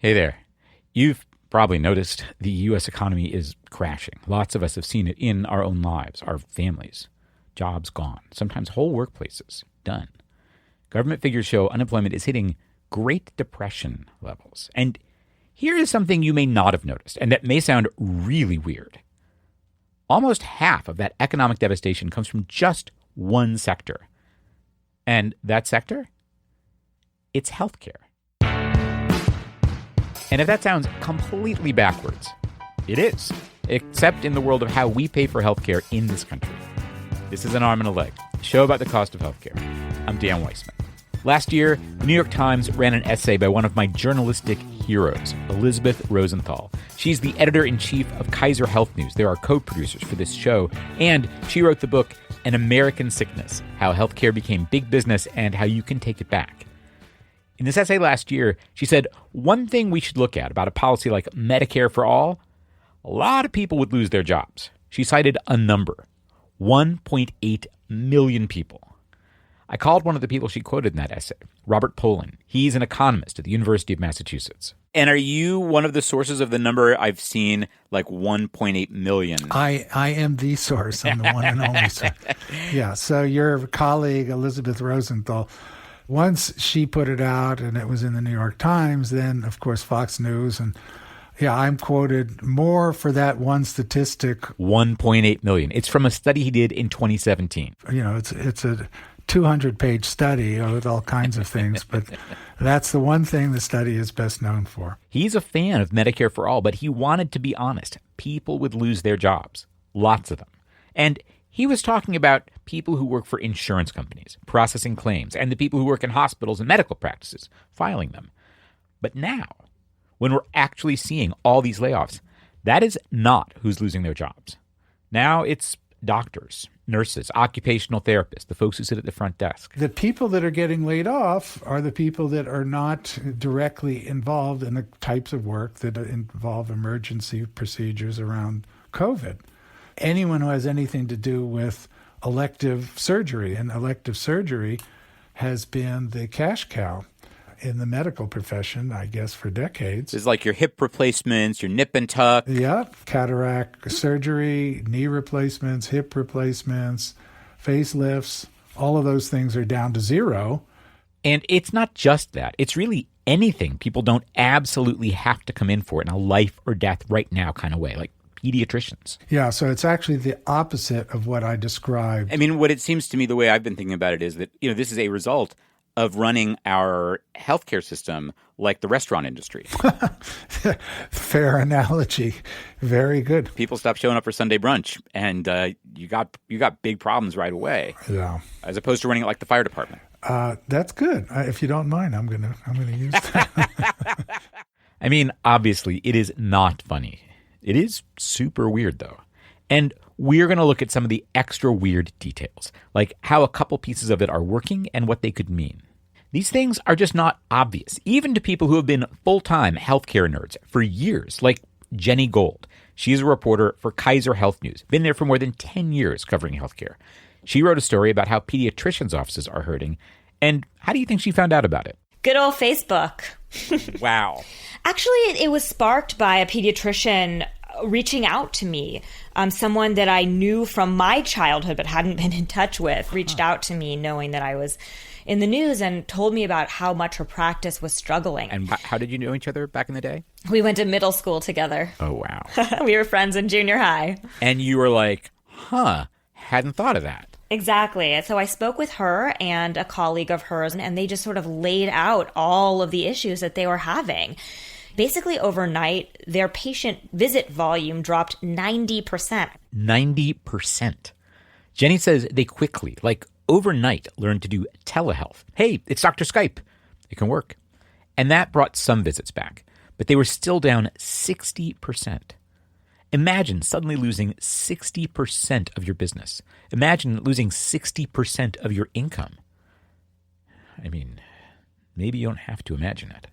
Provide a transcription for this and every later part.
Hey there. You've probably noticed the U.S. economy is crashing. Lots of us have seen it in our own lives, our families. Jobs gone. Sometimes whole workplaces done. Government figures show unemployment is hitting Great Depression levels. And here is something you may not have noticed, and that may sound really weird. Almost half of that economic devastation comes from just one sector. And that sector? It's healthcare. And if that sounds completely backwards, it is, except in the world of how we pay for healthcare in this country. This is An Arm and a Leg, a show about the cost of healthcare. I'm Dan Weissman. Last year, the New York Times ran an essay by one of my journalistic heroes, Elizabeth Rosenthal. She's the editor-in-chief of Kaiser Health News. They're our co-producers for this show. And she wrote the book, An American Sickness, How Healthcare Became Big Business and How You Can Take It Back. In this essay last year, she said, one thing we should look at about a policy like Medicare for all, a lot of people would lose their jobs. She cited a number, 1.8 million people. I called one of the people she quoted in that essay, Robert Poland. He's an economist at the University of Massachusetts. And are you one of the sources of the number I've seen, like 1.8 million? I am the source. I'm the one and only source. Yeah, so your colleague, Elizabeth Rosenthal, once she put it out and it was in the New York Times, then, of course, Fox News. And yeah, I'm quoted more for that one statistic. 1.8 million. It's from a study he did in 2017. You know, it's a 200-page study with all kinds of things, but that's the one thing the study is best known for. He's a fan of Medicare for all, but he wanted to be honest. People would lose their jobs. Lots of them. And he was talking about people who work for insurance companies, processing claims, and the people who work in hospitals and medical practices, filing them. But now, when we're actually seeing all these layoffs, that is not who's losing their jobs. Now it's doctors, nurses, occupational therapists, the folks who sit at the front desk. The people that are getting laid off are the people that are not directly involved in the types of work that involve emergency procedures around COVID. Anyone who has anything to do with elective surgery, and elective surgery has been the cash cow in the medical profession, I guess, for decades. It's like your hip replacements, your nip and tuck. Yeah, cataract surgery, knee replacements, hip replacements, facelifts, all of those things are down to zero. And it's not just that. It's really anything people don't absolutely have to come in for in a life or death right now kind of way, like pediatricians. Yeah, so it's actually the opposite of what I described. I mean, what it seems to me, the way I've been thinking about it is that, this is a result of running our healthcare system like the restaurant industry. Fair analogy. Very good. People stop showing up for Sunday brunch, and you got big problems right away. Yeah. As opposed to running it like the fire department. That's good. If you don't mind, I'm gonna use that. I mean, obviously, it is not funny. It is super weird, though. And we're going to look at some of the extra weird details, like how a couple pieces of it are working and what they could mean. These things are just not obvious, even to people who have been full-time healthcare nerds for years, like Jenny Gold. She's a reporter for Kaiser Health News, been there for more than 10 years covering healthcare. She wrote a story about how pediatricians' offices are hurting. And how do you think she found out about it? Good old Facebook. Wow. Actually, it was sparked by a pediatrician reaching out to me. Someone that I knew from my childhood but hadn't been in touch with reached out to me knowing that I was in the news and told me about how much her practice was struggling. And how did you know each other back in the day? We went to middle school together. Oh, wow. We were friends in junior high. And you were like, hadn't thought of that. Exactly. So I spoke with her and a colleague of hers, and they just sort of laid out all of the issues that they were having. Basically, overnight, their patient visit volume dropped 90%. 90%. Jenny says they quickly, like overnight, learned to do telehealth. Hey, it's Dr. Skype. It can work. And that brought some visits back, but they were still down 60%. Imagine suddenly losing 60% of your business. Imagine losing 60% of your income. I mean, maybe you don't have to imagine it.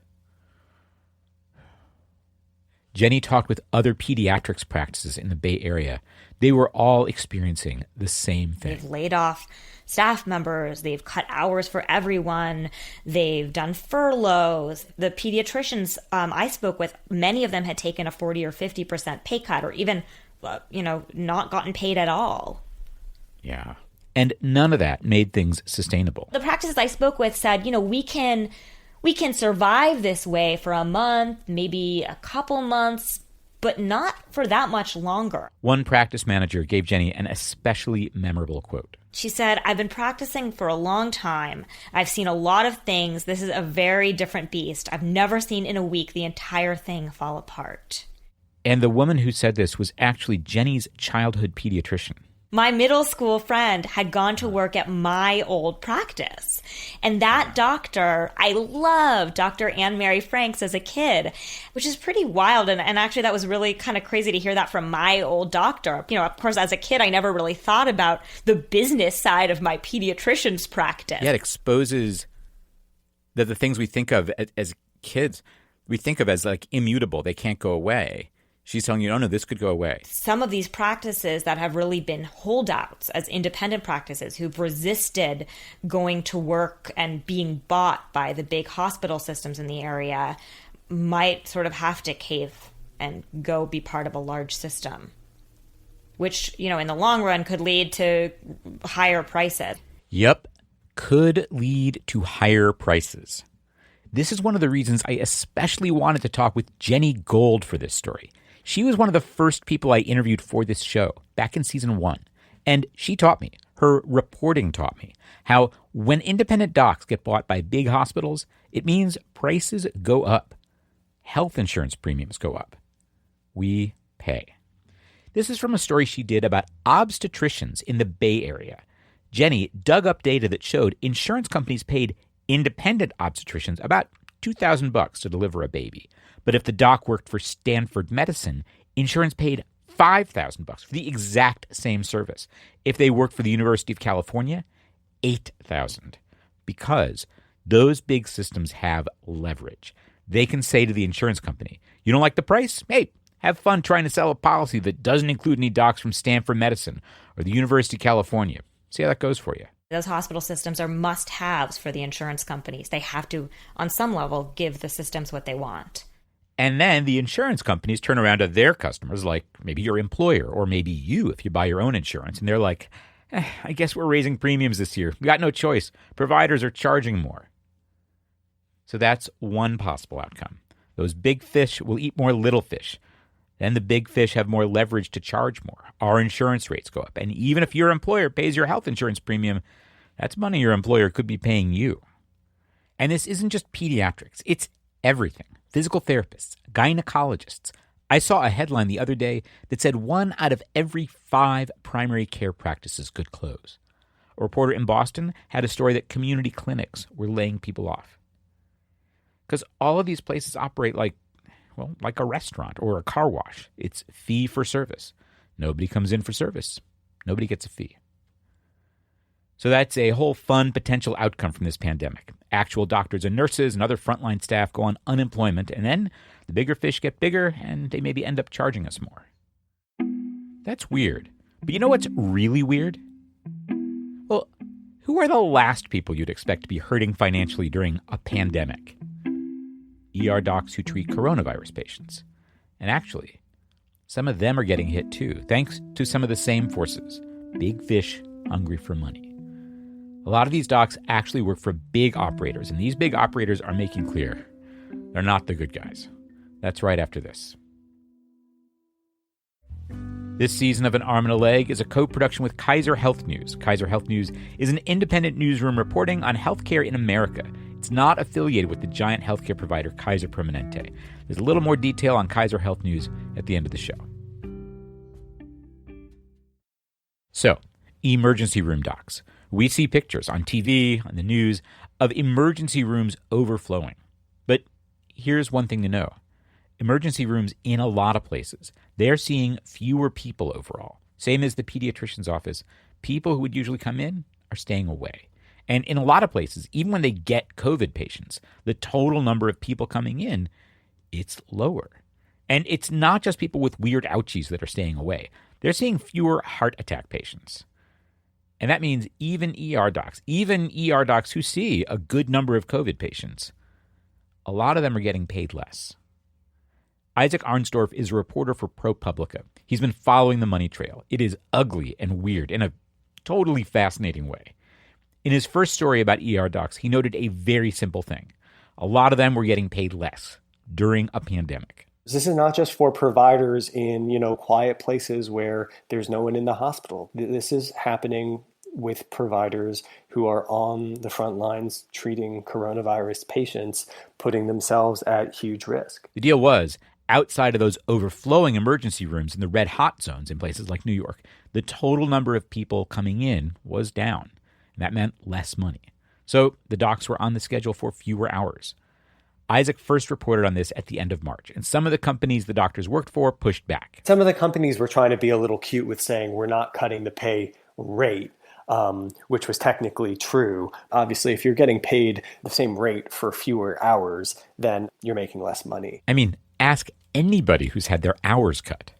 Jenny talked with other pediatrics practices in the Bay Area. They were all experiencing the same thing. They've laid off staff members. They've cut hours for everyone. They've done furloughs. The pediatricians I spoke with, many of them had taken a 40 or 50% pay cut, or even, not gotten paid at all. Yeah. And none of that made things sustainable. The practices I spoke with said, we can survive this way for a month, maybe a couple months, but not for that much longer. One practice manager gave Jenny an especially memorable quote. She said, "I've been practicing for a long time. I've seen a lot of things. This is a very different beast. I've never seen in a week the entire thing fall apart." And the woman who said this was actually Jenny's childhood pediatrician. My middle school friend had gone to work at my old practice. And that doctor, I loved Dr. Anne Mary Franks as a kid, which is pretty wild. And actually, that was really kind of crazy to hear that from my old doctor. Of course, as a kid, I never really thought about the business side of my pediatrician's practice. Yeah, it exposes that the things we think of as kids, we think of as like immutable. They can't go away. She's telling you, oh, no, this could go away. Some of these practices that have really been holdouts as independent practices who've resisted going to work and being bought by the big hospital systems in the area might sort of have to cave and go be part of a large system, which, in the long run could lead to higher prices. Yep, could lead to higher prices. This is one of the reasons I especially wanted to talk with Jenny Gold for this story. She was one of the first people I interviewed for this show back in season 1. And she taught me, her reporting taught me, how when independent docs get bought by big hospitals, it means prices go up. Health insurance premiums go up. We pay. This is from a story she did about obstetricians in the Bay Area. Jenny dug up data that showed insurance companies paid independent obstetricians about $2,000 to deliver a baby. But if the doc worked for Stanford Medicine, insurance paid $5,000 for the exact same service. If they worked for the University of California, $8,000. Because those big systems have leverage. They can say to the insurance company, you don't like the price? Hey, have fun trying to sell a policy that doesn't include any docs from Stanford Medicine or the University of California. See how that goes for you. Those hospital systems are must-haves for the insurance companies. They have to, on some level, give the systems what they want. And then the insurance companies turn around to their customers, like maybe your employer or maybe you if you buy your own insurance. And they're like, I guess we're raising premiums this year. We got no choice. Providers are charging more. So that's one possible outcome. Those big fish will eat more little fish. Then the big fish have more leverage to charge more. Our insurance rates go up. And even if your employer pays your health insurance premium, that's money your employer could be paying you. And this isn't just pediatrics. It's everything. Physical therapists, gynecologists. I saw a headline the other day that said 1 out of every 5 primary care practices could close. A reporter in Boston had a story that community clinics were laying people off. Because all of these places operate like a restaurant or a car wash. It's fee for service. Nobody comes in for service. Nobody gets a fee. So that's a whole fun potential outcome from this pandemic. Actual doctors and nurses and other frontline staff go on unemployment, and then the bigger fish get bigger, and they maybe end up charging us more. That's weird. But you know what's really weird? Well, who are the last people you'd expect to be hurting financially during a pandemic? ER docs who treat coronavirus patients. And actually, some of them are getting hit too, thanks to some of the same forces. Big fish hungry for money. A lot of these docs actually work for big operators, and these big operators are making clear they're not the good guys. That's right after this. This season of An Arm and a Leg is a co-production with Kaiser Health News. Kaiser Health News is an independent newsroom reporting on healthcare in America. It's not affiliated with the giant healthcare provider Kaiser Permanente. There's a little more detail on Kaiser Health News at the end of the show. So, emergency room docs. We see pictures on TV, on the news, of emergency rooms overflowing. But here's one thing to know. Emergency rooms in a lot of places, they're seeing fewer people overall. Same as the pediatrician's office. People who would usually come in are staying away. And in a lot of places, even when they get COVID patients, the total number of people coming in, it's lower. And it's not just people with weird ouchies that are staying away. They're seeing fewer heart attack patients. And that means even ER docs who see a good number of COVID patients, a lot of them are getting paid less. Isaac Arnsdorf is a reporter for ProPublica. He's been following the money trail. It is ugly and weird in a totally fascinating way. In his first story about ER docs, he noted a very simple thing. A lot of them were getting paid less during a pandemic. This is not just for providers in, quiet places where there's no one in the hospital. This is happening with providers who are on the front lines treating coronavirus patients, putting themselves at huge risk. The deal was, outside of those overflowing emergency rooms in the red hot zones in places like New York, the total number of people coming in was down. And that meant less money. So the docs were on the schedule for fewer hours. Isaac first reported on this at the end of March, and some of the companies the doctors worked for pushed back. Some of the companies were trying to be a little cute with saying we're not cutting the pay rate, which was technically true. Obviously, if you're getting paid the same rate for fewer hours, then you're making less money. I mean, ask anybody who's had their hours cut.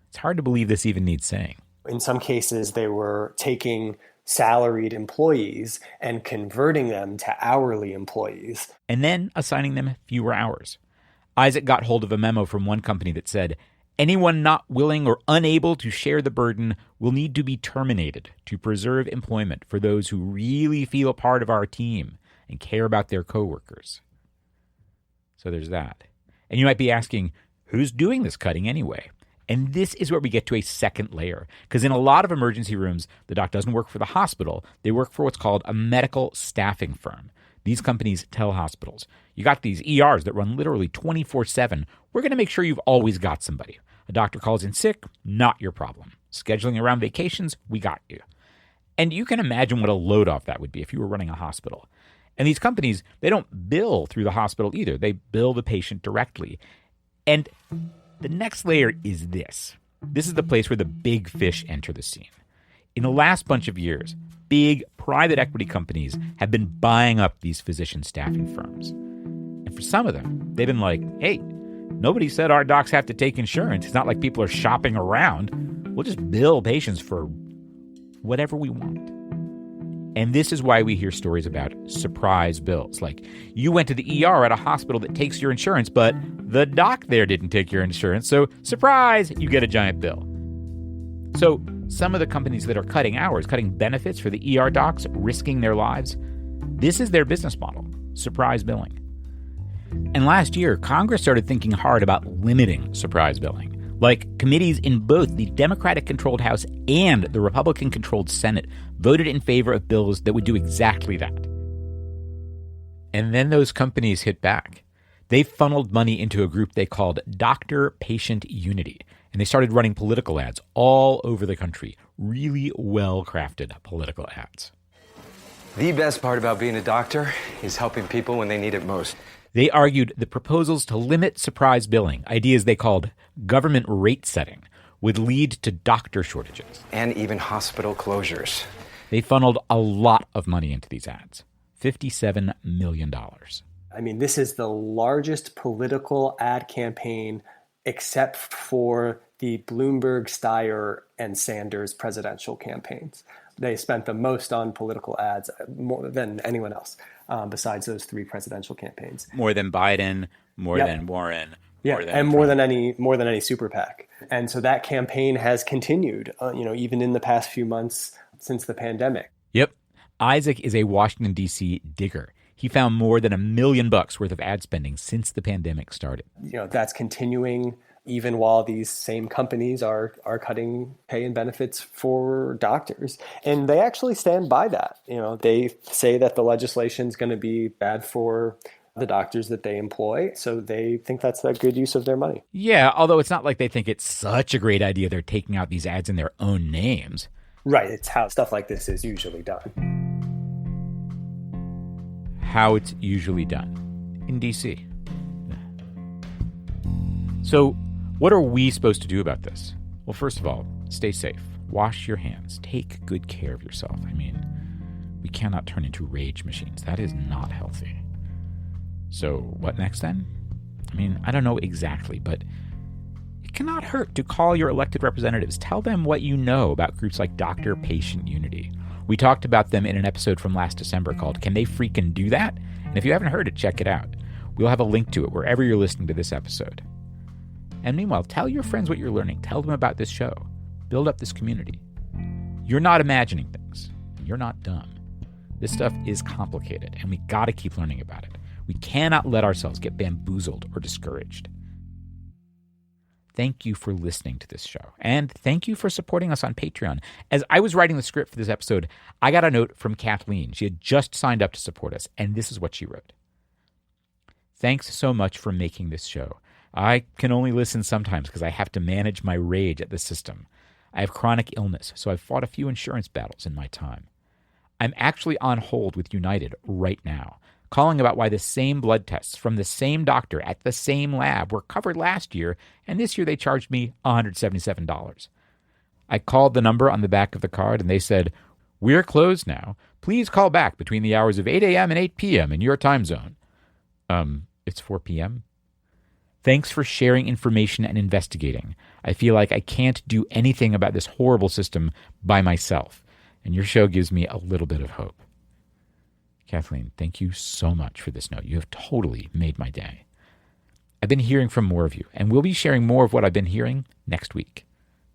It's hard to believe this even needs saying. In some cases, they were taking salaried employees and converting them to hourly employees. And then assigning them fewer hours. Isaac got hold of a memo from one company that said, anyone not willing or unable to share the burden will need to be terminated to preserve employment for those who really feel part of our team and care about their coworkers. So there's that. And you might be asking, who's doing this cutting anyway? And this is where we get to a second layer. Because in a lot of emergency rooms, the doc doesn't work for the hospital. They work for what's called a medical staffing firm. These companies tell hospitals, you got these ERs that run literally 24/7. We're going to make sure you've always got somebody. A doctor calls in sick, not your problem. Scheduling around vacations, we got you. And you can imagine what a load off that would be if you were running a hospital. And these companies, they don't bill through the hospital either. They bill the patient directly. And the next layer is this. This is the place where the big fish enter the scene. In the last bunch of years, big private equity companies have been buying up these physician staffing firms. And for some of them, they've been like, hey, nobody said our docs have to take insurance. It's not like people are shopping around. We'll just bill patients for whatever we want. And this is why we hear stories about surprise bills. Like, you went to the ER at a hospital that takes your insurance, but the doc there didn't take your insurance. So, surprise, you get a giant bill. So, some of the companies that are cutting hours, cutting benefits for the ER docs, risking their lives, this is their business model, surprise billing. And last year, Congress started thinking hard about limiting surprise billing. Like, committees in both the Democratic-controlled House and the Republican-controlled Senate voted in favor of bills that would do exactly that. And then those companies hit back. They funneled money into a group they called Doctor-Patient Unity, and they started running political ads all over the country, really well-crafted political ads. The best part about being a doctor is helping people when they need it most. They argued the proposals to limit surprise billing, ideas they called government rate setting, would lead to doctor shortages. And even hospital closures. They funneled a lot of money into these ads, $57 million. I mean, this is the largest political ad campaign except for the Bloomberg, Steyer, and Sanders presidential campaigns. They spent the most on political ads, more than anyone else, besides those three presidential campaigns. More than Biden, more than Warren. More than any super PAC. And so that campaign has continued, even in the past few months since the pandemic. Yep. Isaac is a Washington, D.C. digger. He found more than $1 million worth of ad spending since the pandemic started. That's continuing even while these same companies are cutting pay and benefits for doctors. And they actually stand by that. They say that the legislation is going to be bad for the doctors that they employ. So they think that's a good use of their money. Yeah, although it's not like they think it's such a great idea they're taking out these ads in their own names. Right. It's how stuff like this is usually done. How it's usually done in D.C. So what are we supposed to do about this? Well, first of all, stay safe. Wash your hands. Take good care of yourself. I mean, we cannot turn into rage machines. That is not healthy. So what next then? I mean, I don't know exactly, but it cannot hurt to call your elected representatives. Tell them what you know about groups like Doctor-Patient Unity. We talked about them in an episode from last December called Can They Freaking Do That? And if you haven't heard it, check it out. We'll have a link to it wherever you're listening to this episode. And meanwhile, tell your friends what you're learning. Tell them about this show. Build up this community. You're not imagining things. You're not dumb. This stuff is complicated, and we got to keep learning about it. We cannot let ourselves get bamboozled or discouraged. Thank you for listening to this show, and thank you for supporting us on Patreon. As I was writing the script for this episode, I got a note from Kathleen. She had just signed up to support us, and this is what she wrote. Thanks so much for making this show. I can only listen sometimes because I have to manage my rage at the system. I have chronic illness, so I've fought a few insurance battles in my time. I'm actually on hold with United right now, calling about why the same blood tests from the same doctor at the same lab were covered last year, and this year they charged me $177. I called the number on the back of the card, and they said, "We're closed now. Please call back between the hours of 8 a.m. and 8 p.m. in your time zone." It's 4 p.m.? Thanks for sharing information and investigating. I feel like I can't do anything about this horrible system by myself, and your show gives me a little bit of hope. Kathleen, thank you so much for this note. You have totally made my day. I've been hearing from more of you, and we'll be sharing more of what I've been hearing next week.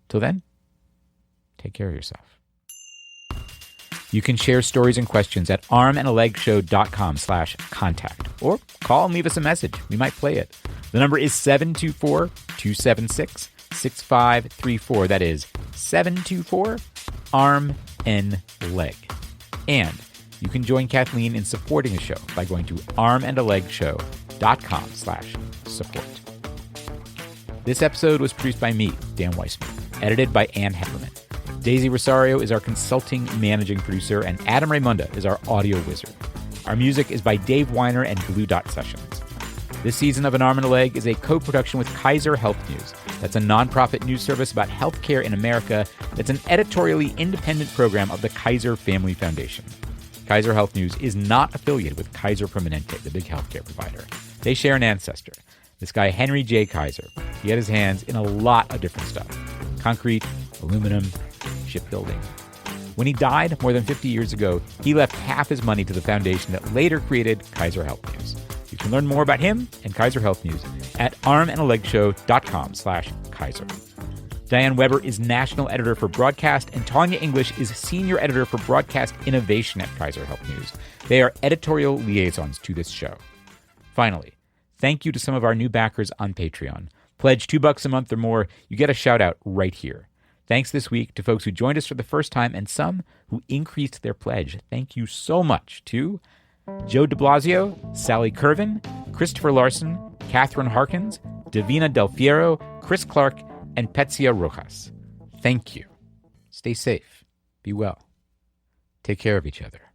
Till then, take care of yourself. You can share stories and questions at armandalegshow.com/contact, or call and leave us a message. We might play it. The number is 724-276-6534. That is 724-ARM-N-LEG. And you can join Kathleen in supporting the show by going to armandalegshow.com/support. This episode was produced by me, Dan Weissman, edited by Ann Hepperman. Daisy Rosario is our consulting managing producer, and Adam Raymunda is our audio wizard. Our music is by Dave Weiner and Blue Dot Sessions. This season of An Arm and a Leg is a co-production with Kaiser Health News. That's a nonprofit news service about healthcare in America that's an editorially independent program of the Kaiser Family Foundation. Kaiser Health News is not affiliated with Kaiser Permanente, the big healthcare provider. They share an ancestor. This guy, Henry J. Kaiser, he had his hands in a lot of different stuff. Concrete, aluminum, shipbuilding. When he died more than 50 years ago, he left half his money to the foundation that later created Kaiser Health News. You can learn more about him and Kaiser Health News at armandalegshow.com/Kaiser. Diane Weber is national editor for broadcast, and Tanya English is senior editor for broadcast innovation at Kaiser Health News. They are editorial liaisons to this show. Finally, thank you to some of our new backers on Patreon. Pledge $2 a month or more, you get a shout out right here. Thanks this week to folks who joined us for the first time and some who increased their pledge. Thank you so much to Joe DeBlasio, Sally Curvin, Christopher Larson, Catherine Harkins, Davina Del Fiero, Chris Clark, and Petsia Rojas. Thank you. Stay safe. Be well. Take care of each other.